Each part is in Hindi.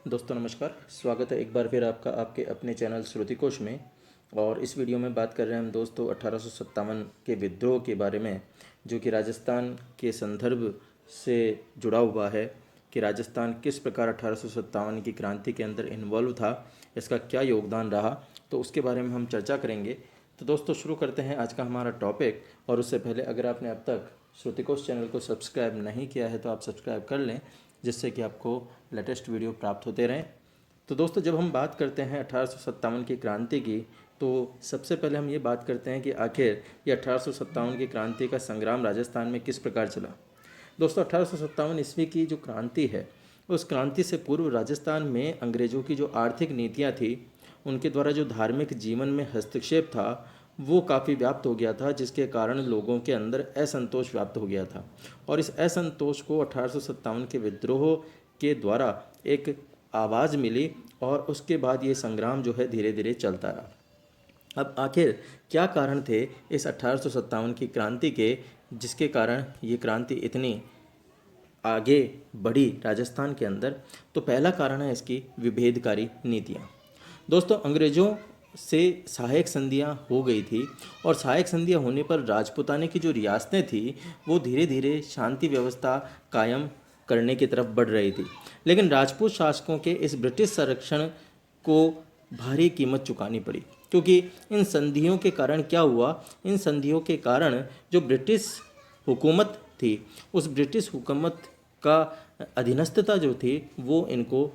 दोस्तों नमस्कार। स्वागत है एक बार फिर आपका आपके अपने चैनल श्रुतिकोश में। और इस वीडियो में बात कर रहे हैं हम दोस्तों 1857 के विद्रोह के बारे में, जो कि राजस्थान के संदर्भ से जुड़ा हुआ है कि राजस्थान किस प्रकार 1857 की क्रांति के अंदर इन्वॉल्व था, इसका क्या योगदान रहा, तो उसके बारे में हम चर्चा करेंगे। तो दोस्तों शुरू करते हैं आज का हमारा टॉपिक। और उससे पहले अगर आपने अब तक श्रुतिकोश चैनल को सब्सक्राइब नहीं किया है तो आप सब्सक्राइब कर लें, जिससे कि आपको लेटेस्ट वीडियो प्राप्त होते रहें। तो दोस्तों जब हम बात करते हैं 1857 की क्रांति की, तो सबसे पहले हम ये बात करते हैं कि आखिर ये 1857 की क्रांति का संग्राम राजस्थान में किस प्रकार चला। दोस्तों 1857 ईस्वी की जो क्रांति है, उस क्रांति से पूर्व राजस्थान में अंग्रेज़ों की जो आर्थिक नीतियाँ थी, उनके द्वारा जो धार्मिक जीवन में हस्तक्षेप था वो काफ़ी व्याप्त हो गया था, जिसके कारण लोगों के अंदर असंतोष व्याप्त हो गया था। और इस असंतोष को 1857 के विद्रोह के द्वारा एक आवाज़ मिली और उसके बाद ये संग्राम जो है धीरे धीरे चलता रहा। अब आखिर क्या कारण थे इस 1857 की क्रांति के, जिसके कारण ये क्रांति इतनी आगे बढ़ी राजस्थान के अंदर। तो पहला कारण है इसकी विभेदकारी नीतियाँ। दोस्तों अंग्रेज़ों से सहायक संधियाँ हो गई थी, और सहायक संधियाँ होने पर राजपूताने की जो रियासतें थी वो धीरे धीरे शांति व्यवस्था कायम करने की तरफ बढ़ रही थी। लेकिन राजपूत शासकों के इस ब्रिटिश संरक्षण को भारी कीमत चुकानी पड़ी, क्योंकि इन संधियों के कारण क्या हुआ, इन संधियों के कारण जो ब्रिटिश हुकूमत थी, उस ब्रिटिश हुकूमत का अधीनस्थता जो थी वो इनको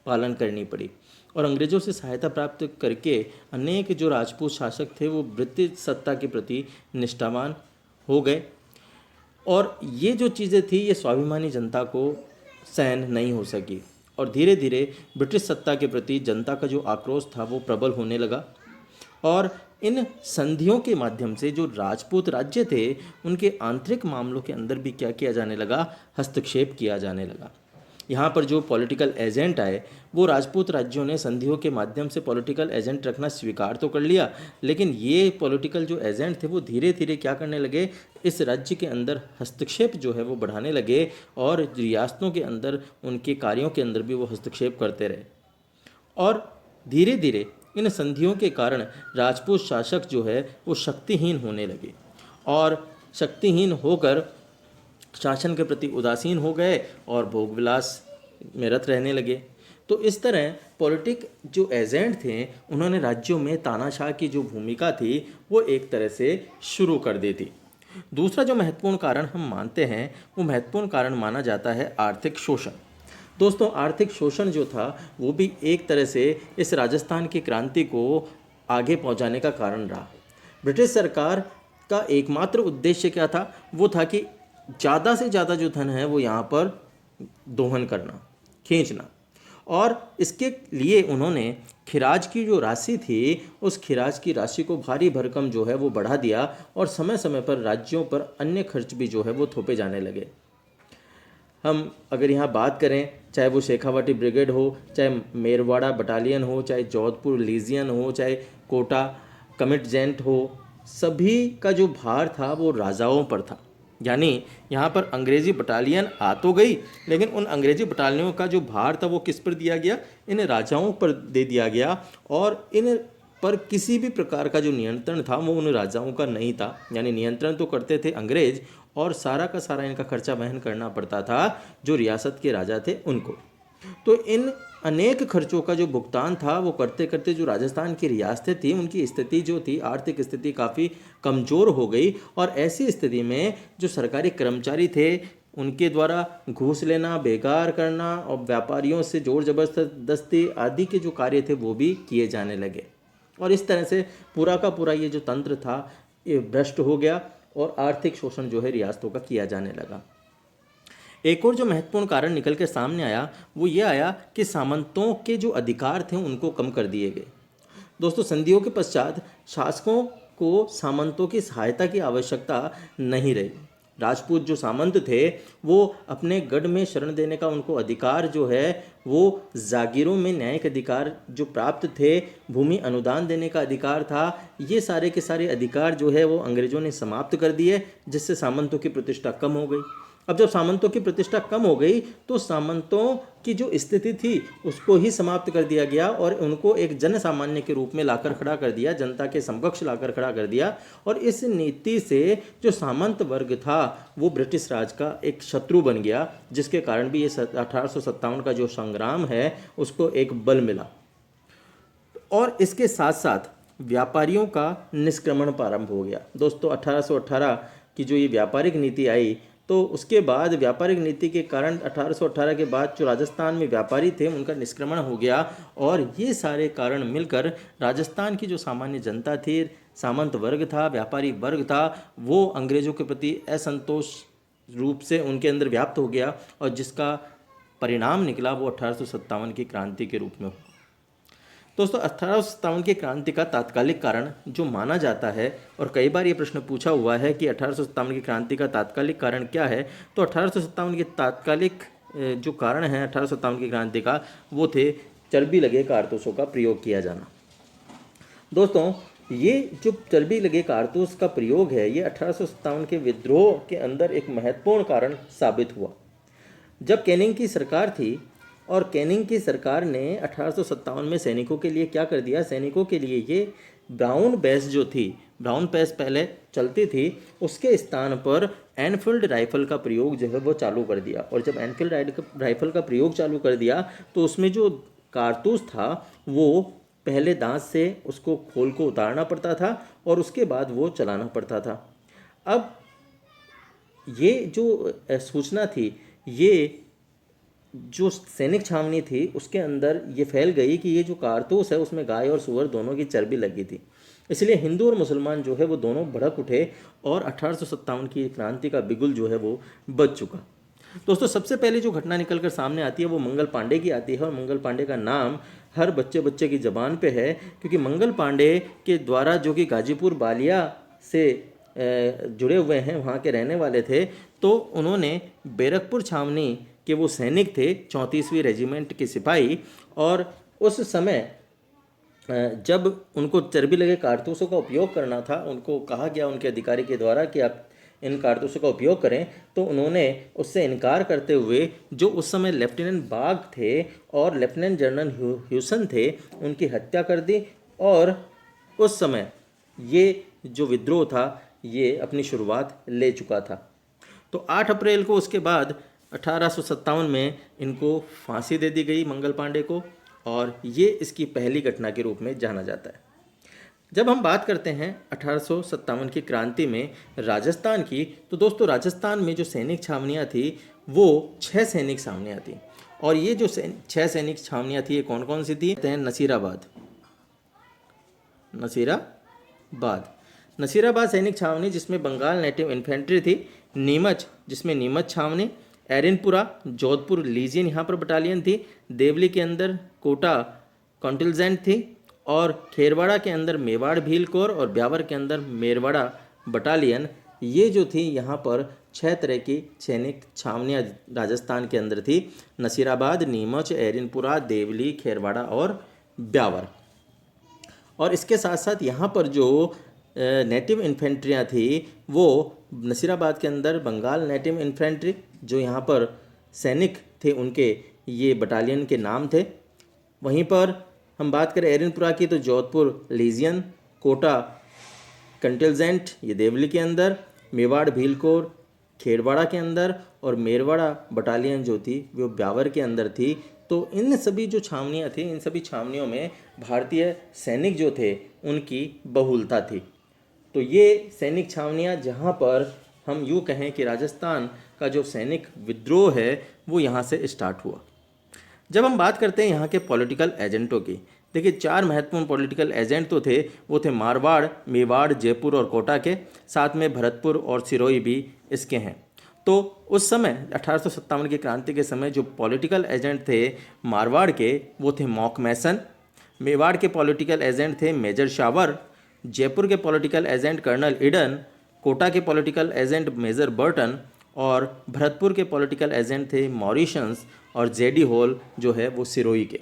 पालन करनी पड़ी। और अंग्रेज़ों से सहायता प्राप्त करके अनेक जो राजपूत शासक थे वो ब्रिटिश सत्ता के प्रति निष्ठावान हो गए। और ये जो चीज़ें थी ये स्वाभिमानी जनता को सहन नहीं हो सकी, और धीरे धीरे ब्रिटिश सत्ता के प्रति जनता का जो आक्रोश था वो प्रबल होने लगा। और इन संधियों के माध्यम से जो राजपूत राज्य थे उनके आंतरिक मामलों के अंदर भी क्या किया जाने लगा, हस्तक्षेप किया जाने लगा। यहाँ पर जो पॉलिटिकल एजेंट आए, वो राजपूत राज्यों ने संधियों के माध्यम से पॉलिटिकल एजेंट रखना स्वीकार तो कर लिया, लेकिन ये पॉलिटिकल जो एजेंट थे वो धीरे धीरे क्या करने लगे, इस राज्य के अंदर हस्तक्षेप जो है वो बढ़ाने लगे, और रियासतों के अंदर उनके कार्यों के अंदर भी वो हस्तक्षेप करते रहे। और धीरे धीरे इन संधियों के कारण राजपूत शासक जो है वो शक्तिहीन होने लगे, और शक्तिहीन होकर शासन के प्रति उदासीन हो गए और भोगविलास में रत रहने लगे। तो इस तरह पॉलिटिक जो एजेंट थे उन्होंने राज्यों में तानाशाह की जो भूमिका थी वो एक तरह से शुरू कर दी थी। दूसरा जो महत्वपूर्ण कारण हम मानते हैं, वो महत्वपूर्ण कारण माना जाता है आर्थिक शोषण। दोस्तों आर्थिक शोषण जो था वो भी एक तरह से इस राजस्थान की क्रांति को आगे पहुंचाने का कारण रहा। ब्रिटिश सरकार का एकमात्र उद्देश्य क्या था, वो था कि ज़्यादा से ज़्यादा जो धन है वो यहाँ पर दोहन करना, खींचना। और इसके लिए उन्होंने खिराज की जो राशि थी उस खिराज की राशि को भारी भरकम जो है वो बढ़ा दिया, और समय समय पर राज्यों पर अन्य खर्च भी जो है वो थोपे जाने लगे। हम अगर यहाँ बात करें, चाहे वो शेखावाटी ब्रिगेड हो, चाहे मेरवाड़ा बटालियन हो, चाहे जोधपुर लीजियन हो, चाहे कोटा कमिटजेंट हो, सभी का जो भार था वो राजाओं पर था। यानी यहाँ पर अंग्रेज़ी बटालियन आ तो गई, लेकिन उन अंग्रेज़ी बटालियनों का जो भार था वो किस पर दिया गया, इन राजाओं पर दे दिया गया। और इन पर किसी भी प्रकार का जो नियंत्रण था वो उन राजाओं का नहीं था। यानी नियंत्रण तो करते थे अंग्रेज, और सारा का सारा इनका खर्चा वहन करना पड़ता था जो रियासत के राजा थे उनको। तो इन अनेक खर्चों का जो भुगतान था वो करते करते जो राजस्थान की रियासतें थी उनकी स्थिति जो थी, आर्थिक स्थिति काफ़ी कमज़ोर हो गई। और ऐसी स्थिति में जो सरकारी कर्मचारी थे उनके द्वारा घूस लेना, बेकार करना और व्यापारियों से जोर जबरदस्ती आदि के जो कार्य थे वो भी किए जाने लगे। और इस तरह से पूरा का पूरा ये जो तंत्र था ये भ्रष्ट हो गया, और आर्थिक शोषण जो है रियासतों का किया जाने लगा। एक और जो महत्वपूर्ण कारण निकल के सामने आया वो ये आया कि सामंतों के जो अधिकार थे उनको कम कर दिए गए। दोस्तों संधियों के पश्चात शासकों को सामंतों की सहायता की आवश्यकता नहीं रही। राजपूत जो सामंत थे वो अपने गढ़ में शरण देने का उनको अधिकार जो है वो जागीरों में न्यायिक अधिकार जो प्राप्त थे, भूमि अनुदान देने का अधिकार था, ये सारे के सारे अधिकार जो है वो अंग्रेज़ों ने समाप्त कर दिए, जिससे सामंतों की प्रतिष्ठा कम हो गई। अब जब सामंतों की प्रतिष्ठा कम हो गई तो सामंतों की जो स्थिति थी उसको ही समाप्त कर दिया गया और उनको एक जन सामान्य के रूप में लाकर खड़ा कर दिया, जनता के समकक्ष लाकर खड़ा कर दिया। और इस नीति से जो सामंत वर्ग था वो ब्रिटिश राज का एक शत्रु बन गया, जिसके कारण भी ये 1857 का जो संग्राम है उसको एक बल मिला। और इसके साथ साथ व्यापारियों का निष्क्रमण प्रारंभ हो गया। दोस्तों 1818 की जो ये व्यापारिक नीति आई तो उसके बाद व्यापारिक नीति के कारण 1818 के बाद जो राजस्थान में व्यापारी थे उनका निष्क्रमण हो गया। और ये सारे कारण मिलकर राजस्थान की जो सामान्य जनता थी, सामंत वर्ग था, व्यापारी वर्ग था, वो अंग्रेज़ों के प्रति असंतोष रूप से उनके अंदर व्याप्त हो गया और जिसका परिणाम निकला वो 1857 की क्रांति के रूप में हुआ। दोस्तों 1857 की क्रांति का तात्कालिक कारण जो माना जाता है, और कई बार ये प्रश्न पूछा हुआ है कि 1857 की क्रांति का तात्कालिक कारण क्या है, तो 1857 के तात्कालिक जो कारण है 1857 की क्रांति का वो थे चर्बी लगे कारतूसों का प्रयोग किया जाना। दोस्तों ये जो चर्बी लगे कारतूस का प्रयोग है ये 1857 के विद्रोह के अंदर एक महत्वपूर्ण कारण साबित हुआ। जब कैनिंग की सरकार थी और कैनिंग की सरकार ने 1857 में सैनिकों के लिए क्या कर दिया, सैनिकों के लिए ये ब्राउन बैस जो थी, ब्राउन बैस पहले चलती थी, उसके स्थान पर एनफील्ड राइफल का प्रयोग जो है वो चालू कर दिया। और जब एनफील्ड राइफल का प्रयोग चालू कर दिया तो उसमें जो कारतूस था वो पहले दांत से उसको खोल को उतारना पड़ता था और उसके बाद वो चलाना पड़ता था। अब ये जो सूचना थी ये जो सैनिक छावनी थी उसके अंदर ये फैल गई कि ये जो कारतूस है उसमें गाय और सूअर दोनों की चर्बी लगी थी। इसलिए हिंदू और मुसलमान जो है वो दोनों भड़क उठे और 1857 की क्रांति का बिगुल जो है वो बज चुका। दोस्तों सबसे पहले जो घटना निकल कर सामने आती है वो मंगल पांडे की आती है। और मंगल पांडे का नाम हर बच्चे की ज़बान पे है, क्योंकि मंगल पांडे के द्वारा, जो कि गाजीपुर बालिया से जुड़े हुए हैं, वहाँ के रहने वाले थे, तो उन्होंने बैरकपुर छावनी के वो सैनिक थे, 34वीं रेजिमेंट के सिपाही। और उस समय जब उनको चर्बी लगे कारतूसों का उपयोग करना था, उनको कहा गया उनके अधिकारी के द्वारा कि आप इन कारतूसों का उपयोग करें, तो उन्होंने उससे इनकार करते हुए जो उस समय लेफ्टिनेंट बाग थे और लेफ्टिनेंट जनरल ह्यूसन थे उनकी हत्या कर दी। और उस समय ये जो विद्रोह था ये अपनी शुरुआत ले चुका था। तो 8 अप्रैल को उसके बाद 1857 में इनको फांसी दे दी गई मंगल पांडे को, और ये इसकी पहली घटना के रूप में जाना जाता है। जब हम बात करते हैं 1857 की क्रांति में राजस्थान की, तो दोस्तों राजस्थान में जो सैनिक छावनियाँ थी वो 6 सैनिक छावनियाँ थी। और ये जो 6 सैनिक छावनियाँ थी ये कौन कौन सी थी? नसीराबाद सैनिक छावनी जिसमें बंगाल नेटिव इन्फेंट्री थी, नीमच जिसमें नीमच छावनी, एरिनपुरा जोधपुर लीजियन यहाँ पर बटालियन थी, देवली के अंदर कोटा कॉन्टिलजेंट थी, और खेरवाड़ा के अंदर मेवाड़ भील कोर और ब्यावर के अंदर मेरवाड़ा बटालियन। ये जो थी यहाँ पर 6 तरह की सैनिक छावनियाँ राजस्थान के अंदर थी, नसीराबाद, नीमच, एरिनपुरा, देवली, खेरवाड़ा और ब्यावर। और इसके साथ साथ यहाँ पर जो नेटिव इन्फेंट्रियाँ थी वो नसीराबाद के अंदर बंगाल नेटिव इन्फेंट्री, जो यहाँ पर सैनिक थे उनके ये बटालियन के नाम थे। वहीं पर हम बात करें एरिनपुरा की तो जोधपुर लीजियन, कोटा कंटिलजेंट ये देवली के अंदर, मेवाड़ भीलकोर खेरवाड़ा के अंदर, और मेरवाड़ा बटालियन जो थी वो ब्यावर के अंदर थी। तो इन सभी जो छावनियाँ थी इन सभी छावनियों में भारतीय सैनिक जो थे उनकी बहुलता थी। तो ये सैनिक छावनियाँ जहाँ पर हम यूँ कहें कि राजस्थान का जो सैनिक विद्रोह है वो यहाँ से स्टार्ट हुआ। जब हम बात करते हैं यहाँ के पॉलिटिकल एजेंटों की, देखिए 4 महत्वपूर्ण पॉलिटिकल एजेंट तो थे, वो थे मारवाड़, मेवाड़, जयपुर और कोटा के, साथ में भरतपुर और सिरोही भी इसके हैं। तो उस समय 1857 की क्रांति के समय जो पॉलिटिकल एजेंट थे मारवाड़ के वो थे मॉक मैसन, मेवाड़ के पॉलिटिकल एजेंट थे मेजर शावर, जयपुर के political agent colonel Eden, Kota के पॉलिटिकल एजेंट मेजर बर्टन, और भरतपुर के पॉलिटिकल एजेंट थे मॉरिशंस और जेडी होल जो है वो सिरोही के।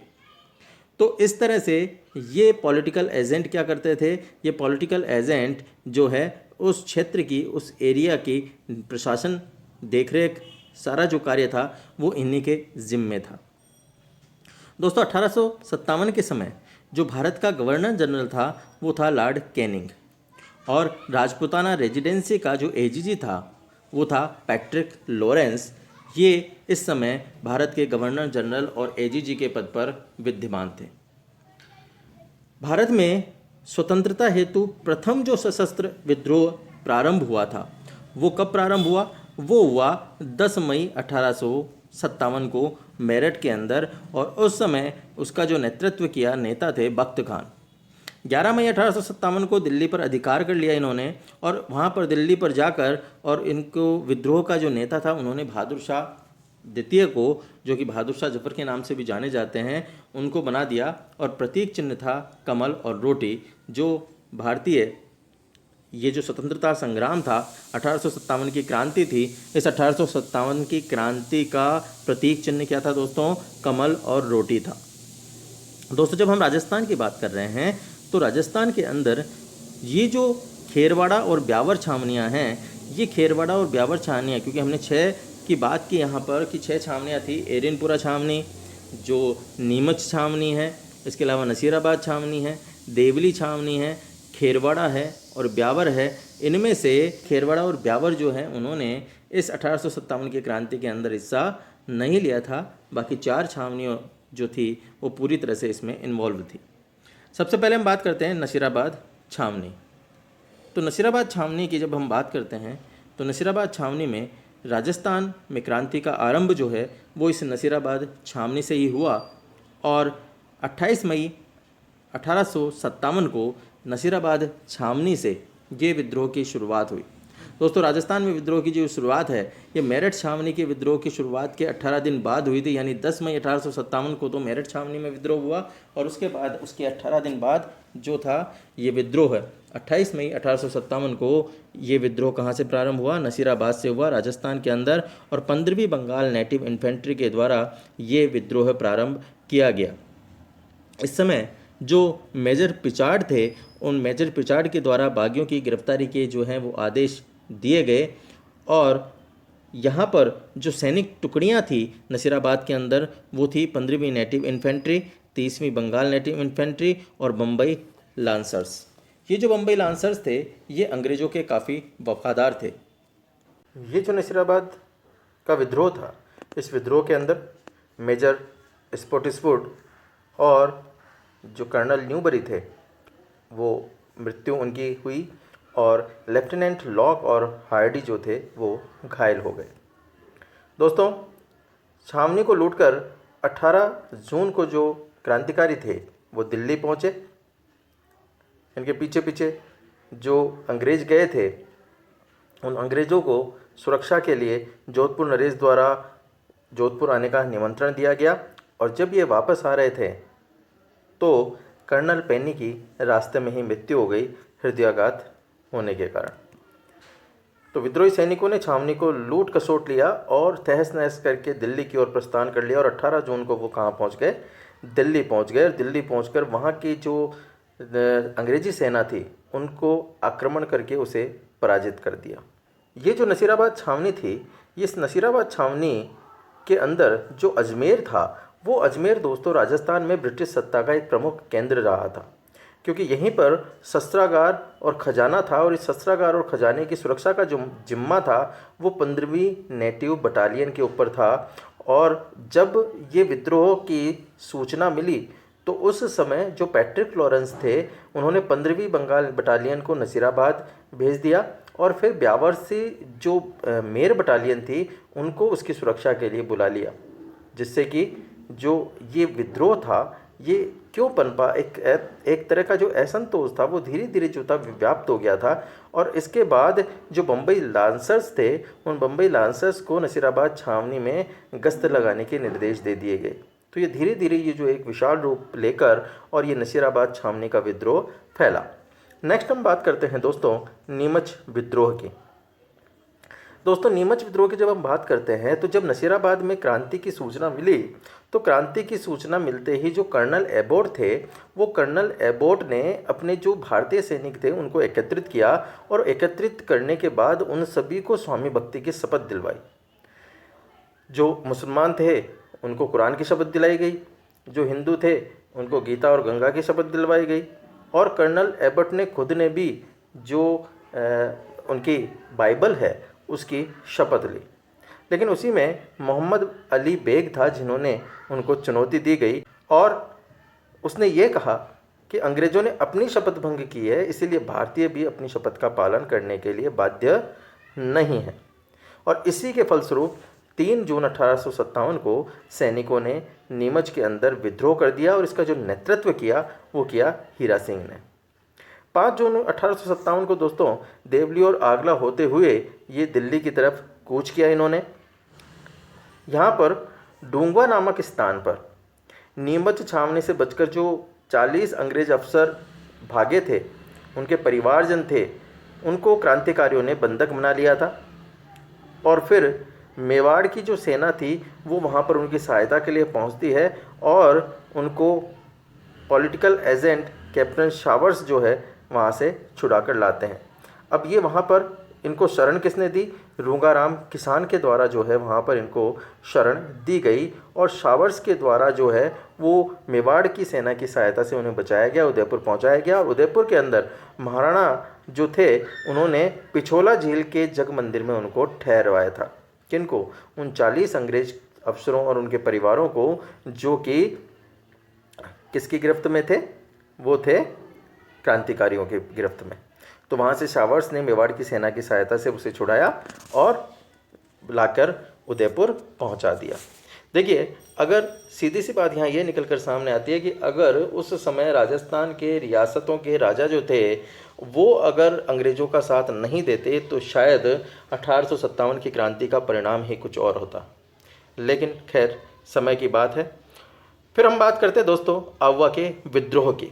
तो इस तरह से ये पॉलिटिकल एजेंट क्या करते थे, ये पॉलिटिकल एजेंट जो है उस क्षेत्र की, उस एरिया की प्रशासन देखरेख सारा जो कार्य था वो इन्हीं के जिम्मे था। दोस्तों 1857 के समय जो भारत का गवर्नर जनरल था वो था लॉर्ड कैनिंग, और राजपुताना रेजिडेंसी का जो एजीजी था वो था पैट्रिक लॉरेंस। ये इस समय भारत के गवर्नर जनरल और एजीजी के पद पर विद्यमान थे। भारत में स्वतंत्रता हेतु प्रथम जो सशस्त्र विद्रोह प्रारंभ हुआ था वो कब प्रारंभ हुआ? वो हुआ 10 मई 1857 को मेरठ के अंदर, और उस समय उसका जो नेतृत्व किया नेता थे बख्त खान। 11 मई 1857 को दिल्ली पर अधिकार कर लिया इन्होंने, और वहाँ पर दिल्ली पर जाकर और इनको विद्रोह का जो नेता था उन्होंने बहादुर शाह द्वितीय को, जो कि बहादुर शाह जफर के नाम से भी जाने जाते हैं, उनको बना दिया। और प्रतीक चिन्ह था कमल और रोटी। जो भारतीय ये जो स्वतंत्रता संग्राम था 1857 की क्रांति थी, इस 1857 की क्रांति का प्रतीक चिन्ह क्या था दोस्तों? कमल और रोटी था। दोस्तों जब हम राजस्थान की बात कर रहे हैं तो राजस्थान के अंदर ये जो खेरवाड़ा और ब्यावर छावनियाँ हैं, ये खेरवाड़ा और ब्यावर छावनियाँ, क्योंकि हमने 6 की बात की यहाँ पर कि 6 छावनियाँ थी। एरिनपुरा छावनी, जो नीमच छावनी है, इसके अलावा नसीराबाद छावनी है, देवली छावनी है, खेरवाड़ा है और ब्यावर है। इनमें से खेरवाड़ा और ब्यावर जो है उन्होंने इस 1857 की क्रांति के अंदर हिस्सा नहीं लिया था। बाकी 4 छावनियों जो थी वो पूरी तरह से इसमें इन्वॉल्व थी। सबसे पहले हम बात करते हैं नसीराबाद छावनी। तो नसीराबाद छावनी की जब हम बात करते हैं तो नसीराबाद छावनी में राजस्थान में क्रांति का आरंभ जो है वो इस नसीराबाद छावनी से ही हुआ, और 28 मई 1857 को नसीराबाद छावनी से ये विद्रोह की शुरुआत हुई। दोस्तों राजस्थान में विद्रोह की जो शुरुआत है ये मेरठ छावनी के विद्रोह की शुरुआत के 18 दिन बाद हुई थी, यानी 10 मई 1857 को तो मेरठ छावनी में विद्रोह हुआ, और उसके बाद उसके 18 दिन बाद जो था ये विद्रोह है 28 मई 1857 को ये विद्रोह कहाँ से प्रारंभ हुआ? नसीराबाद से हुआ, राजस्थान के अंदर, और 15वीं बंगाल नेटिव इन्फेंट्री के द्वारा ये विद्रोह प्रारंभ किया गया। इस समय जो मेजर पिचार्ड थे, उन मेजर पिचार्ड के द्वारा बागियों की गिरफ्तारी के जो हैं वो आदेश दिए गए, और यहाँ पर जो सैनिक टुकड़ियाँ थी नसीराबाद के अंदर वो थी 15वीं नेटिव इन्फेंट्री, 30वीं बंगाल नेटिव इन्फेंट्री और बम्बई लांसर्स। ये जो बम्बई लांसर्स थे ये अंग्रेज़ों के काफ़ी वफादार थे। ये जो नसीराबाद का विद्रोह था, इस विद्रोह के अंदर मेजर स्पॉटिसवुड और जो कर्नल न्यूबरी थे वो मृत्यु उनकी हुई, और लेफ्टिनेंट लॉक और हार्डी जो थे वो घायल हो गए। दोस्तों छावनी को लूटकर 18 जून को जो क्रांतिकारी थे वो दिल्ली पहुँचे। इनके पीछे पीछे जो अंग्रेज़ गए थे उन अंग्रेज़ों को सुरक्षा के लिए जोधपुर नरेश द्वारा जोधपुर आने का निमंत्रण दिया गया, और जब ये वापस आ रहे थे तो कर्नल पेनी की रास्ते में ही मृत्यु हो गई हृदयाघात होने के कारण। तो विद्रोही सैनिकों ने छावनी को लूट खसोट लिया और तहस नहस करके दिल्ली की ओर प्रस्थान कर लिया, और 18 जून को वो कहाँ पहुँच गए? दिल्ली पहुँच गए। दिल्ली पहुँचकर वहाँ की जो अंग्रेजी सेना थी उनको आक्रमण करके उसे पराजित कर दिया। ये जो नसीराबाद छावनी थी, इस नसीराबाद छावनी के अंदर जो अजमेर था, वो अजमेर दोस्तों राजस्थान में ब्रिटिश सत्ता का एक प्रमुख केंद्र रहा था, क्योंकि यहीं पर शस्त्रागार और खजाना था, और इस शस्त्रागार और खजाने की सुरक्षा का जो जिम्मा था वो 15वीं नेटिव बटालियन के ऊपर था। और जब ये विद्रोह की सूचना मिली तो उस समय जो पैट्रिक लॉरेंस थे उन्होंने 15वीं बंगाल बटालियन को नसीराबाद भेज दिया, और फिर ब्यावर से जो मेर बटालियन थी उनको उसकी सुरक्षा के लिए बुला लिया, जिससे कि जो ये विद्रोह था ये क्यों पनपा, एक तरह का जो असंतोष था वो धीरे धीरे जो था व्याप्त हो गया था। और इसके बाद जो बम्बई लांसर्स थे उन बम्बई लांसर्स को नसीराबाद छावनी में गश्त लगाने के निर्देश दे दिए गए। तो ये धीरे धीरे ये जो एक विशाल रूप लेकर और ये नसीराबाद छावनी का विद्रोह फैला। नेक्स्ट हम बात करते हैं दोस्तों नीमच विद्रोह की। दोस्तों नीमच विद्रोह की जब हम बात करते हैं तो जब नसीराबाद में क्रांति की सूचना मिली तो क्रांति की सूचना मिलते ही जो कर्नल एबोट थे वो कर्नल एबोट ने अपने जो भारतीय सैनिक थे उनको एकत्रित किया, और एकत्रित करने के बाद उन सभी को स्वामी भक्ति की शपथ दिलवाई। जो मुसलमान थे उनको कुरान की शपथ दिलाई गई, जो हिंदू थे उनको गीता और गंगा की शपथ दिलवाई गई, और कर्नल एबट ने खुद ने भी जो उनकी बाइबल है उसकी शपथ ली। लेकिन उसी में मोहम्मद अली बेग था जिन्होंने उनको चुनौती दी गई और उसने ये कहा कि अंग्रेज़ों ने अपनी शपथ भंग की है, इसीलिए भारतीय भी अपनी शपथ का पालन करने के लिए बाध्य नहीं है। और इसी के फलस्वरूप 3 जून 1857 को सैनिकों ने नीमच के अंदर विद्रोह कर दिया और इसका जो नेतृत्व किया वो किया हीरा सिंह ने। 5 जून 1857 को दोस्तों देवली और आगरा होते हुए ये दिल्ली की तरफ कूच किया इन्होंने। यहाँ पर डूंगवा नामक स्थान पर नीमच छावनी से बचकर जो 40 अंग्रेज अफसर भागे थे, उनके परिवारजन थे, उनको क्रांतिकारियों ने बंधक बना लिया था। और फिर मेवाड़ की जो सेना थी वो वहाँ पर उनकी सहायता के लिए पहुँचती है और उनको पॉलिटिकल एजेंट कैप्टन शावर्स जो है वहाँ से छुड़ा कर लाते हैं। अब ये वहाँ पर इनको शरण किसने दी? रूंगाराम किसान के द्वारा जो है वहाँ पर इनको शरण दी गई और शावर्स के द्वारा जो है वो मेवाड़ की सेना की सहायता से उन्हें बचाया गया, उदयपुर पहुँचाया गया। और उदयपुर के अंदर महाराणा जो थे उन्होंने पिछोला झील के जग मंदिर में उनको ठहरवाया था। किनको? उन 40 अंग्रेज अफसरों और उनके परिवारों को जो कि किसकी गिरफ्त में थे? वो थे क्रांतिकारियों की गिरफ्त में। तो वहाँ से शावर्स ने मेवाड़ की सेना की सहायता से उसे छुड़ाया और लाकर उदयपुर पहुँचा दिया। देखिए, अगर सीधी सी बात यहाँ ये निकल कर सामने आती है कि अगर उस समय राजस्थान के रियासतों के राजा जो थे वो अगर अंग्रेज़ों का साथ नहीं देते तो शायद 1857 की क्रांति का परिणाम ही कुछ और होता। लेकिन खैर, समय की बात है। फिर हम बात करते हैं दोस्तों आउवा के विद्रोह की।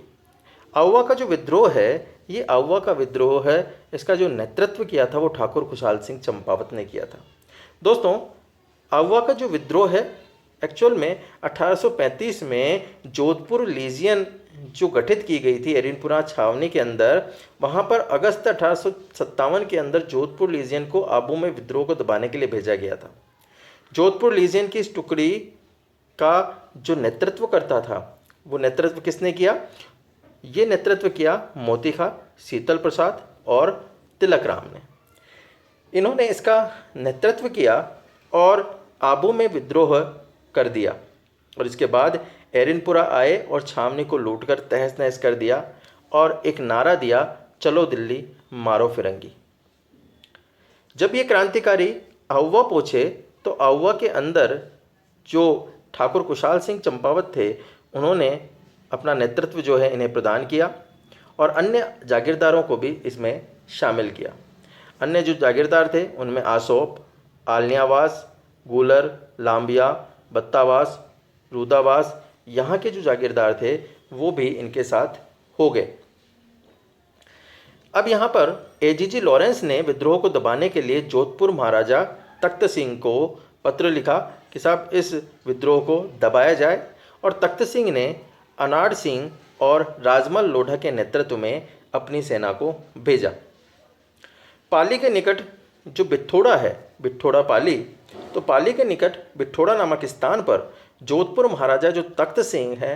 आउवा का जो विद्रोह है, ये आउवा का विद्रोह है, इसका जो नेतृत्व किया था वो ठाकुर खुशहाल सिंह चंपावत ने किया था। दोस्तों, आउवा का जो विद्रोह है एक्चुअल में 1835 में जोधपुर लीजियन जो गठित की गई थी एरिनपुरा छावनी के अंदर, वहाँ पर अगस्त 1857 के अंदर जोधपुर लीजियन को आबू में विद्रोह को दबाने के लिए भेजा गया था। जोधपुर लीजियन की इस टुकड़ी का जो नेतृत्व करता था वो नेतृत्व किसने किया? ये नेतृत्व किया मोती खां, शीतल प्रसाद और तिलक राम ने। इन्होंने इसका नेतृत्व किया और आबू में विद्रोह कर दिया और इसके बाद एरिनपुरा आए और छावनी को लूटकर तहस नहस कर दिया और एक नारा दिया, चलो दिल्ली मारो फिरंगी। जब ये क्रांतिकारी आउवा पहुँचे तो आउवा के अंदर जो ठाकुर खुशहाल सिंह चंपावत थे उन्होंने अपना नेतृत्व जो है इन्हें प्रदान किया और अन्य जागीरदारों को भी इसमें शामिल किया। अन्य जो जागीरदार थे उनमें आसोप, आलनियावास, गूलर, लांबिया, बत्तावास, रूदावास, यहाँ के जो जागीरदार थे वो भी इनके साथ हो गए। अब यहाँ पर एजीजी लॉरेंस ने विद्रोह को दबाने के लिए जोधपुर महाराजा तख्त सिंह को पत्र लिखा कि साहब इस विद्रोह को दबाया जाए, और तख्त सिंह ने अनाड़ सिंह और राजमल लोढ़ा के नेतृत्व में अपनी सेना को भेजा। पाली के निकट जो बिठोड़ा है, बिठोड़ा पाली, तो पाली के निकट बिठोड़ा नामक स्थान पर जोधपुर महाराजा जो तख्त सिंह है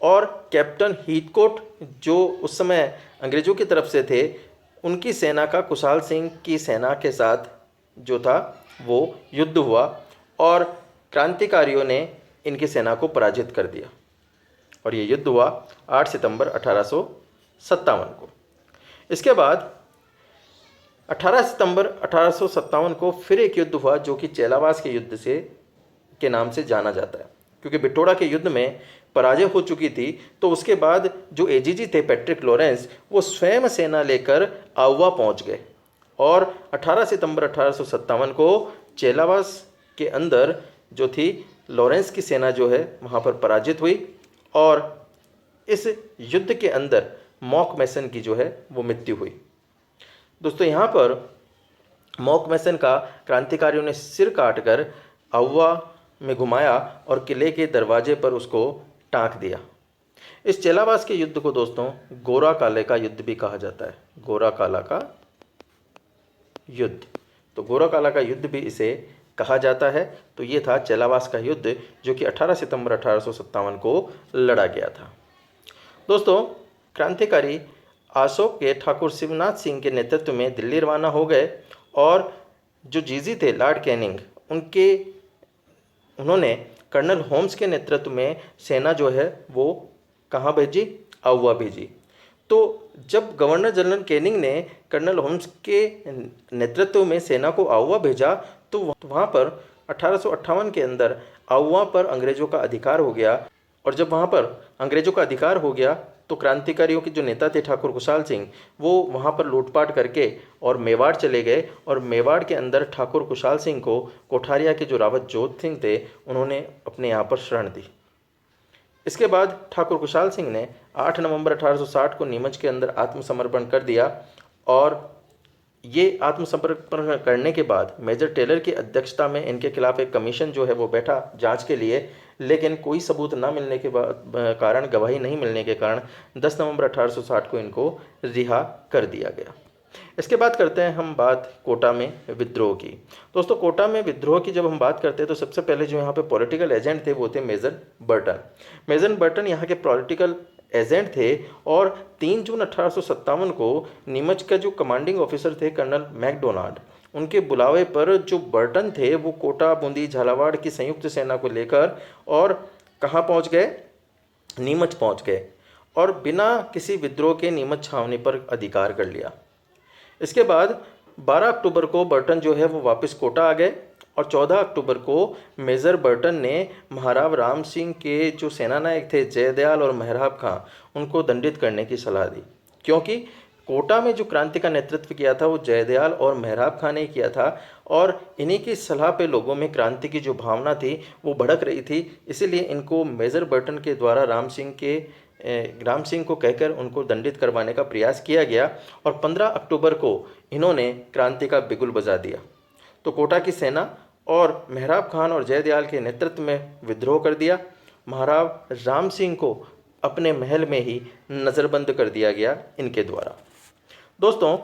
और कैप्टन हीथकोट जो उस समय अंग्रेज़ों की तरफ से थे, उनकी सेना का खुशहाल सिंह की सेना के साथ जो था वो युद्ध हुआ और क्रांतिकारियों ने इनकी सेना को पराजित कर दिया और ये युद्ध हुआ 8 सितंबर 1857 को। इसके बाद 18 सितंबर 1857 को फिर एक युद्ध हुआ जो कि चेलावास के युद्ध से के नाम से जाना जाता है, क्योंकि बिठोड़ा के युद्ध में पराजय हो चुकी थी। तो उसके बाद जो एजीजी थे पैट्रिक लॉरेंस, वो स्वयं सेना लेकर आउवा पहुंच गए और 18 सितंबर 1857 को चेलावास के अंदर जो थी लॉरेंस की सेना जो है वहाँ पर पराजित हुई और इस युद्ध के अंदर मॉक मैसन की जो है वो मृत्यु हुई। दोस्तों, यहाँ पर मॉक मैसन का क्रांतिकारियों ने सिर काटकर आउवा में घुमाया और किले के दरवाजे पर उसको टाँक दिया। इस चेलावास के युद्ध को दोस्तों गोरा काले का युद्ध भी कहा जाता है, गोरा काला का युद्ध। तो गोरा काला का युद्ध भी इसे कहा जाता है। तो ये था चेलावास का युद्ध, जो कि 18 सितंबर 1857 को लड़ा गया था। दोस्तों, क्रांतिकारी अशोक के ठाकुर शिवनाथ सिंह के नेतृत्व में दिल्ली रवाना हो गए और जो जीजी थे लॉर्ड कैनिंग, उन्होंने कर्नल होम्स के नेतृत्व में सेना जो है वो कहाँ भेजी? आउवा भेजी। तो जब गवर्नर जनरल कैनिंग ने कर्नल होम्स के नेतृत्व में सेना को आउवा भेजा तो वहाँ पर 1858 के अंदर आउवा पर अंग्रेज़ों का अधिकार हो गया। और जब वहाँ पर अंग्रेज़ों का अधिकार हो गया तो क्रांतिकारियों के जो नेता थे ठाकुर खुशहाल सिंह, वो वहाँ पर लूटपाट करके और मेवाड़ चले गए। और मेवाड़ के अंदर ठाकुर खुशहाल सिंह को कोठारिया के जो रावत जोध सिंह थे उन्होंने अपने यहाँ पर शरण दी। इसके बाद ठाकुर खुशहाल सिंह ने 8 नवंबर 1860 को नीमच के अंदर आत्मसमर्पण कर दिया। और ये आत्मसमर्पण करने के बाद मेजर टेलर की अध्यक्षता में इनके खिलाफ एक कमीशन जो है वो बैठा जांच के लिए, लेकिन कोई सबूत न मिलने के कारण, गवाही नहीं मिलने के कारण 10 नवंबर 1860 को इनको रिहा कर दिया गया। इसके बाद करते हैं हम बात कोटा में विद्रोह की। दोस्तों, कोटा में विद्रोह की जब हम बात करते हैं तो सबसे पहले जो यहाँ पे पॉलिटिकल एजेंट थे वो थे मेजर बर्टन। मेजर बर्टन यहाँ के पॉलिटिकल एजेंट थे और 3 जून 1857 को नीमच का जो कमांडिंग ऑफिसर थे कर्नल मैकडोनाल्ड, उनके बुलावे पर जो बर्टन थे वो कोटा, बूंदी, झालावाड़ की संयुक्त सेना को लेकर और कहाँ पहुँच गए? नीमच पहुँच गए और बिना किसी विद्रोह के नीमच छावनी पर अधिकार कर लिया। इसके बाद 12 अक्टूबर को बर्टन जो है वो वापस कोटा आ गए और 14 अक्टूबर को मेजर बर्टन ने महाराव राम सिंह के जो सेनानायक थे जयदयाल और मेहराब खां, उनको दंडित करने की सलाह दी, क्योंकि कोटा में जो क्रांति का नेतृत्व किया था वो जयदयाल और मेहराब खां ने किया था और इन्हीं की सलाह पे लोगों में क्रांति की जो भावना थी वो भड़क रही थी। इसीलिए इनको मेजर बर्टन के द्वारा राम सिंह को कहकर उनको दंडित करवाने का प्रयास किया गया और 15 अक्टूबर को इन्होंने क्रांति का बिगुल बजा दिया। तो कोटा की सेना और मेहराब खान और जयदयाल के नेतृत्व में विद्रोह कर दिया। महाराव राम सिंह को अपने महल में ही नज़रबंद कर दिया गया इनके द्वारा। दोस्तों,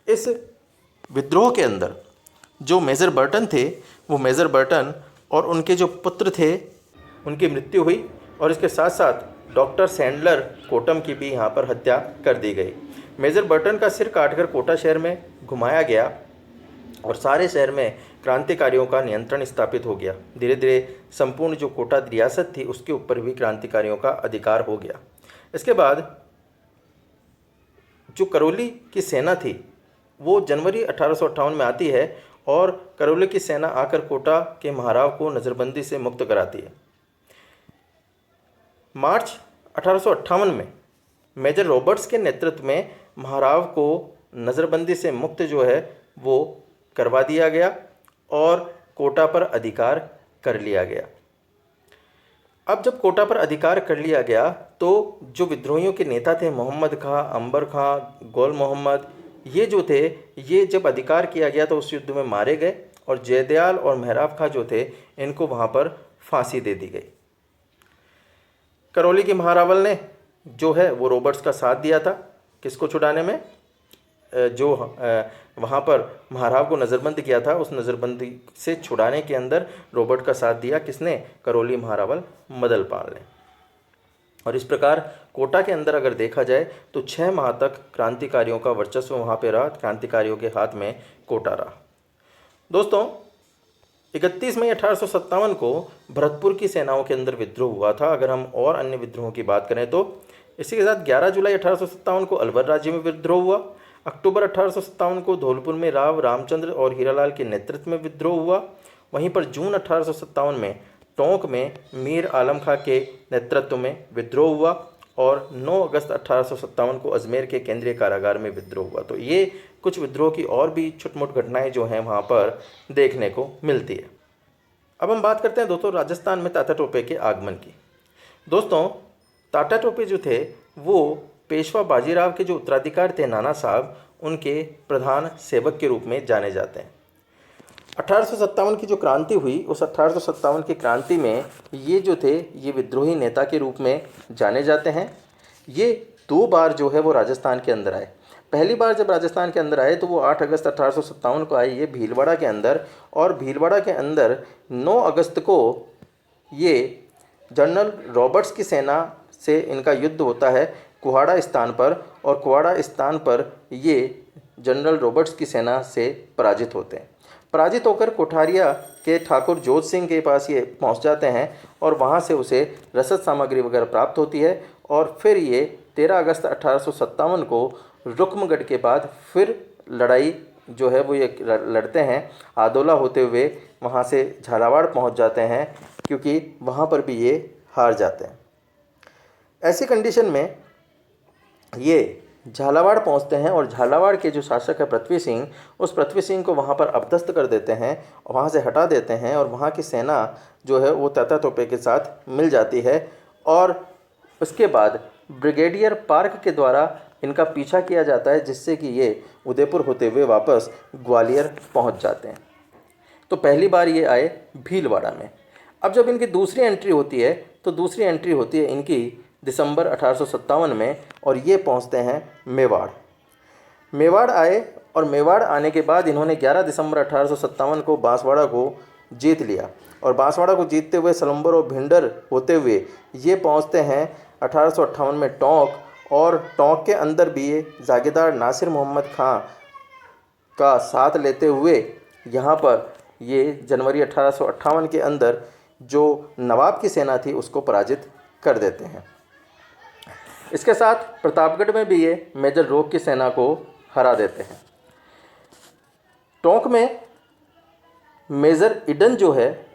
इस विद्रोह के अंदर जो मेजर बर्टन थे वो मेजर बर्टन और उनके जो पुत्र थे उनकी मृत्यु हुई और इसके साथ साथ डॉक्टर सैंडलर कोटम की भी यहाँ पर हत्या कर दी गई। मेजर बर्टन का सिर काटकर कोटा शहर में घुमाया गया और सारे शहर में क्रांतिकारियों का नियंत्रण स्थापित हो गया। धीरे धीरे संपूर्ण जो कोटा रियासत थी उसके ऊपर भी क्रांतिकारियों का अधिकार हो गया। इसके बाद जो करौली की सेना थी वो जनवरी 1858 में आती है और करौली की सेना आकर कोटा के महाराव को नज़रबंदी से मुक्त कराती है। मार्च 1858 में मेजर रॉबर्ट्स के नेतृत्व में महाराव को नज़रबंदी से मुक्त जो है वो करवा दिया गया और कोटा पर अधिकार कर लिया गया। अब जब कोटा पर अधिकार कर लिया गया तो जो विद्रोहियों के नेता थे मोहम्मद खां, अंबर खां, गोल मोहम्मद, ये जो थे ये जब अधिकार किया गया तो उस युद्ध में मारे गए और जयदयाल और मेहराब खां जो थे इनको वहाँ पर फांसी दे दी गई। करौली के महारावल ने जो है वो रॉबर्ट्स का साथ दिया था किसको छुड़ाने में, जो वहाँ पर महाराव को नज़रबंद किया था उस नज़रबंदी से छुड़ाने के अंदर रॉबर्ट का साथ दिया किसने? करौली महारावल मदलपाल ने। और इस प्रकार कोटा के अंदर अगर देखा जाए तो 6 माह तक क्रांतिकारियों का वर्चस्व वहाँ पे रहा, क्रांतिकारियों के हाथ में कोटा रहा। दोस्तों, 31 मई 1857 को भरतपुर की सेनाओं के अंदर विद्रोह हुआ था। अगर हम और अन्य विद्रोहों की बात करें तो इसी के साथ 11 जुलाई 1857 को अलवर राज्य में विद्रोह हुआ। अक्टूबर 1857 को धौलपुर में राव रामचंद्र और हीरालाल के नेतृत्व में विद्रोह हुआ। वहीं पर जून 1857 में टोंक में मीर आलम खां के नेतृत्व में विद्रोह हुआ और 9 अगस्त 1857 को अजमेर के केंद्रीय कारागार में विद्रोह हुआ। तो ये कुछ विद्रोह की और भी छोट-मोट घटनाएं जो हैं वहाँ पर देखने को मिलती है। अब हम बात करते हैं दोस्तों राजस्थान में तात्या टोपे के आगमन की। दोस्तों, तात्या टोपे जो थे वो पेशवा बाजीराव के जो उत्तराधिकारी थे नाना साहब, उनके प्रधान सेवक के रूप में जाने जाते हैं। 1857 की जो क्रांति हुई उस 1857 की क्रांति में ये जो थे ये विद्रोही नेता के रूप में जाने जाते हैं। ये 2 बार जो है वो राजस्थान के अंदर आए। पहली बार जब राजस्थान के अंदर आए तो वो 8 अगस्त 1857 को आए ये भीलवाड़ा के अंदर, और भीलवाड़ा के अंदर 9 अगस्त को ये जनरल रॉबर्ट्स की सेना से इनका युद्ध होता है कुहाड़ा स्थान पर, और कुहाड़ा स्थान पर ये जनरल रॉबर्ट्स की सेना से पराजित होते हैं। पराजित होकर कोठारिया के ठाकुर जोत सिंह के पास ये पहुंच जाते हैं और वहां से उसे रसद सामग्री वगैरह प्राप्त होती है, और फिर ये 13 अगस्त 1857 को रुक्मगढ़ के बाद फिर लड़ाई जो है वो ये लड़ते हैं, आदोला होते हुए वहाँ से झालावाड़ पहुँच जाते हैं, क्योंकि वहाँ पर भी ये हार जाते हैं। ऐसी कंडीशन में ये झालावाड़ पहुँचते हैं और झालावाड़ के जो शासक है पृथ्वी सिंह, उस पृथ्वी सिंह को वहाँ पर अपदस्थ कर देते हैं, वहाँ से हटा देते हैं, और वहाँ की सेना जो है वो तात्या तोपे के साथ मिल जाती है, और उसके बाद ब्रिगेडियर पार्क के द्वारा इनका पीछा किया जाता है, जिससे कि ये उदयपुर होते हुए वापस ग्वालियर पहुंच जाते हैं। तो पहली बार ये आए भीलवाड़ा में। अब जब इनकी दूसरी एंट्री होती है तो दूसरी एंट्री होती है इनकी दिसंबर 1857 में, और ये पहुंचते हैं मेवाड़। मेवाड़ आए, और मेवाड़ आने के बाद इन्होंने 11 दिसंबर 1857 को बांसवाड़ा को जीत लिया, और बांसवाड़ा को जीतते हुए सलम्बर और भिंडर होते हुए ये पहुंचते हैं 1858 में टोंक, और टोंक के अंदर भी ये जागीरदार नासिर मोहम्मद खां का साथ लेते हुए यहाँ पर ये जनवरी 1858 के अंदर जो नवाब की सेना थी उसको पराजित कर देते हैं। इसके साथ प्रतापगढ़ में भी ये मेजर रोक की सेना को हरा देते हैं। टोंक में मेजर इडन जो है,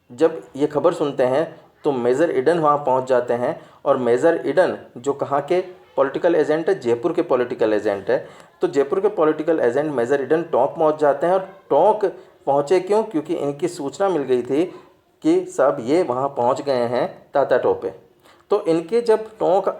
जब ये खबर सुनते हैं तो मेजर इडन वहाँ पहुँच जाते हैं, और मेजर इडन जो कहाँ के पॉलिटिकल एजेंट है, जयपुर के पॉलिटिकल एजेंट है, तो जयपुर के political agent major Eden Tonk पहुँच जाते हैं। और टोंक पहुँचे क्यों? क्योंकि इनकी सूचना मिल गई थी कि साहब ये वहाँ पहुँच गए हैं तात्या टोपे। तो इनके जब टोंक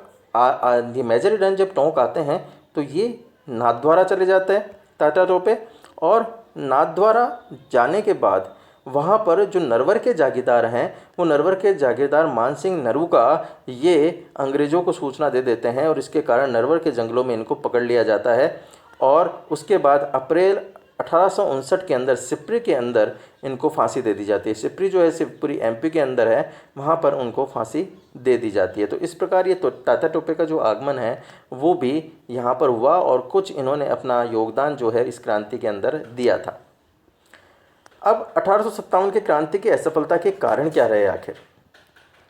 ये मेजर इडन जब टोंक आते हैं तो ये नाथद्वारा चले जाते हैं तात्या टोपे, और नाथद्वारा जाने के बाद वहाँ पर जो नरवर के जागीरदार हैं, वो नरवर के जागीरदार मानसिंह नरूका ये अंग्रेज़ों को सूचना दे देते हैं, और इसके कारण नरवर के जंगलों में इनको पकड़ लिया जाता है। और उसके बाद अप्रैल 1859 के अंदर सिप्री के अंदर इनको फांसी दे दी जाती है। सिप्री जो है शिवपुरी एमपी के अंदर है, वहाँ पर उनको फांसी दे दी जाती है। तो इस प्रकार ये तात्या टोपे का जो आगमन है वो भी यहाँ पर हुआ, और कुछ इन्होंने अपना योगदान जो है इस क्रांति के अंदर दिया था। अब 1857 की क्रांति की असफलता के कारण क्या रहे आखिर?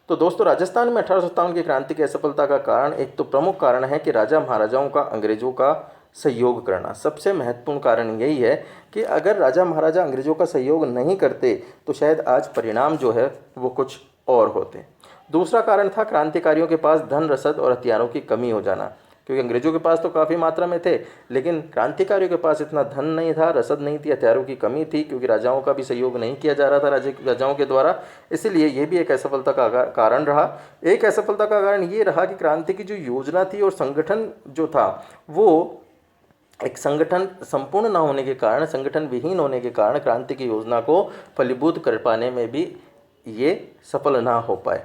तो दोस्तों, राजस्थान में 1857 की क्रांति की असफलता का कारण, एक तो प्रमुख कारण है कि राजा महाराजाओं का अंग्रेज़ों का सहयोग करना। सबसे महत्वपूर्ण कारण यही है कि अगर राजा महाराजा अंग्रेज़ों का सहयोग नहीं करते तो शायद आज परिणाम जो है वो कुछ और होते। दूसरा कारण था क्रांतिकारियों के पास धन, रसद और हथियारों की कमी हो जाना, क्योंकि अंग्रेज़ों के पास तो काफ़ी मात्रा में थे, लेकिन क्रांतिकारियों के पास इतना धन नहीं था, रसद नहीं थी, हथियारों की कमी थी, क्योंकि राजाओं का भी सहयोग नहीं किया जा रहा था राजाओं के द्वारा। इसलिए ये भी एक असफलता का कारण रहा। एक असफलता का कारण ये रहा कि क्रांति की जो योजना थी और संगठन जो था वो एक संगठन संपूर्ण न होने के कारण, संगठन विहीन होने के कारण क्रांति की योजना को फलीभूत कर पाने में भी ये सफल ना हो पाए।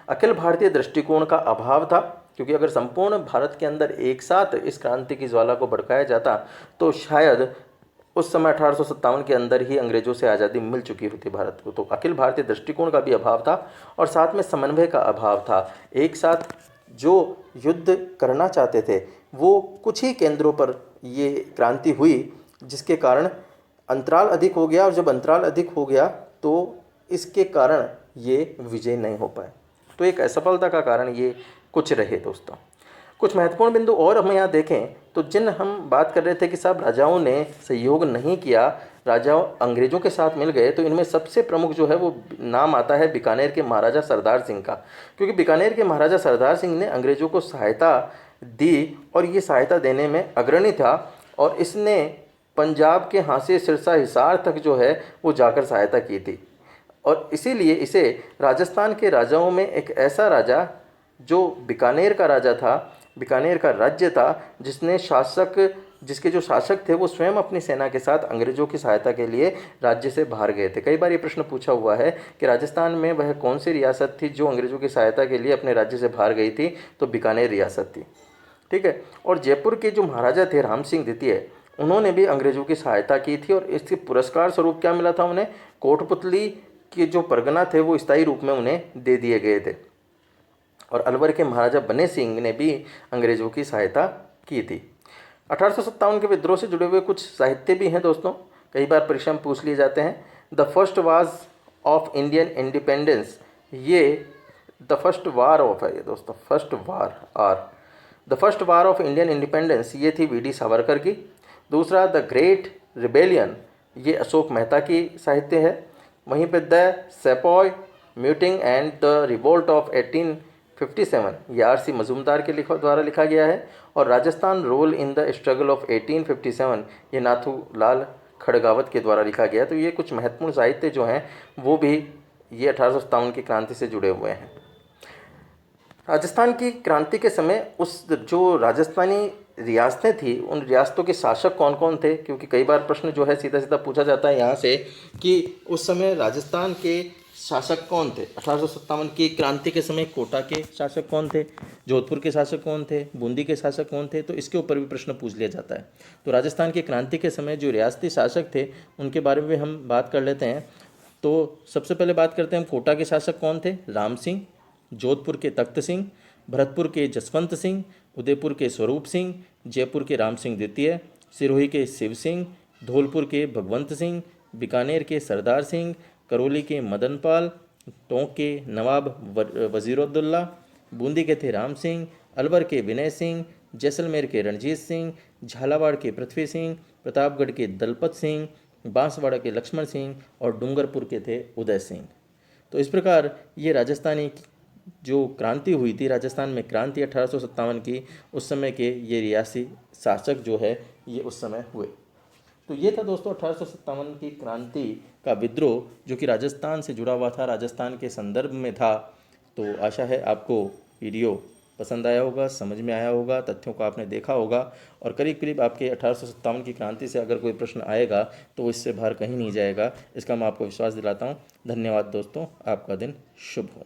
अखिल भारतीय दृष्टिकोण का अभाव था, क्योंकि अगर संपूर्ण भारत के अंदर एक साथ इस क्रांति की ज्वाला को भड़काया जाता तो शायद उस समय 1857 के अंदर ही अंग्रेज़ों से आज़ादी मिल चुकी होती भारत को। तो अखिल भारतीय दृष्टिकोण का भी अभाव था, और साथ में समन्वय का अभाव था। एक साथ जो युद्ध करना चाहते थे वो कुछ ही केंद्रों पर ये क्रांति हुई, जिसके कारण अंतराल अधिक हो गया, और जब अंतराल अधिक हो गया तो इसके कारण ये विजय नहीं हो पाए। तो एक असफलता का कारण ये कुछ रहे। दोस्तों, कुछ महत्वपूर्ण बिंदु और हम यहाँ देखें तो जिन हम बात कर रहे थे कि साहब राजाओं ने सहयोग नहीं किया, राजाओं अंग्रेज़ों के साथ मिल गए, तो इनमें सबसे प्रमुख जो है वो नाम आता है बीकानेर के महाराजा सरदार सिंह का, क्योंकि बीकानेर के महाराजा सरदार सिंह ने अंग्रेज़ों को सहायता दी, और ये सहायता देने में अग्रणी था, और इसने पंजाब के हाँसी सिरसा हिसार तक जो है वो जाकर सहायता की थी। और इसीलिए इसे राजस्थान के राजाओं में एक ऐसा राजा जो बीकानेर का राजा था, बीकानेर का राज्य था, जिसके जो शासक थे वो स्वयं अपनी सेना के साथ अंग्रेज़ों की सहायता के लिए राज्य से बाहर गए थे। कई बार ये प्रश्न पूछा हुआ है कि राजस्थान में वह कौन सी रियासत थी जो अंग्रेज़ों की सहायता के लिए अपने राज्य से बाहर गई थी, तो बीकानेर रियासत थी। ठीक है। और जयपुर के जो महाराजा थे राम सिंह द्वितीय, उन्होंने भी अंग्रेजों की सहायता की थी और इसके पुरस्कार स्वरूप क्या मिला था उन्हें, कोटपुतली के जो परगना थे वो स्थायी रूप में उन्हें दे दिए गए थे। और अलवर के महाराजा बने सिंह ने भी अंग्रेजों की सहायता की थी। 1857 के विद्रोह से जुड़े हुए कुछ साहित्य भी हैं दोस्तों, कई बार परीक्षा में पूछ लिए जाते हैं। The first war of Indian independence, ये द फर्स्ट वार ऑफ है ये दोस्तों, first war are, the first war of Indian independence ये थी वी डी सावरकर की। दूसरा द ग्रेट रिबेलियन, ये अशोक मेहता की साहित्य है। वहीं पर the sepoy mutiny and the revolt of 1857 ये आर.सी. मजूमदार के द्वारा लिखा गया है। और Rajasthan role in the struggle of 1857 ये नाथूलाल खड़गावत के द्वारा लिखा गया है। तो ये कुछ महत्वपूर्ण साहित्य जो हैं वो भी ये 1857 की क्रांति से जुड़े हुए हैं। राजस्थान की क्रांति के समय उस जो राजस्थानी रियासतें थी उन रियासतों के शासक कौन कौन थे, क्योंकि कई बार प्रश्न जो है सीधा सीधा पूछा जाता है यहाँ से कि उस समय राजस्थान के शासक कौन थे। 1857 की क्रांति के समय कोटा के शासक कौन थे, जोधपुर के शासक कौन थे, बूंदी के शासक कौन थे, तो इसके ऊपर भी प्रश्न पूछ लिया जाता है। तो राजस्थान की क्रांति के समय जो रियासती शासक थे उनके बारे में हम बात कर लेते हैं। तो सबसे पहले बात करते हैं हम कोटा के शासक कौन थे, राम सिंह, जोधपुर के तख्त सिंह, भरतपुर के जसवंत सिंह, उदयपुर के स्वरूप सिंह, जयपुर के राम सिंह द्वितीय, सिरोही के शिव सिंह, धौलपुर के भगवंत सिंह, बीकानेर के सरदार सिंह, करौली के मदन पाल, टोंक के नवाब वजीरुद्दौला, बूंदी के थे राम सिंह, अलवर के विनय सिंह, जैसलमेर के रणजीत सिंह, झालावाड़ के पृथ्वी सिंह, प्रतापगढ़ के दलपत सिंह, बांसवाड़ा के लक्ष्मण सिंह और डूंगरपुर के थे उदय सिंह। तो इस प्रकार ये राजस्थानी जो क्रांति हुई थी, राजस्थान में क्रांति 1857 की, उस समय के ये रियासी शासक जो है ये उस समय हुए। तो ये था दोस्तों 1857 की क्रांति का विद्रोह जो कि राजस्थान से जुड़ा हुआ था, राजस्थान के संदर्भ में था। तो आशा है आपको वीडियो पसंद आया होगा, समझ में आया होगा, तथ्यों को आपने देखा होगा और करीब करीब आपके 1857 की क्रांति से अगर कोई प्रश्न आएगा तो इससे बाहर कहीं नहीं जाएगा, इसका मैं आपको विश्वास दिलाता हूँ। धन्यवाद दोस्तों, आपका दिन शुभ हो।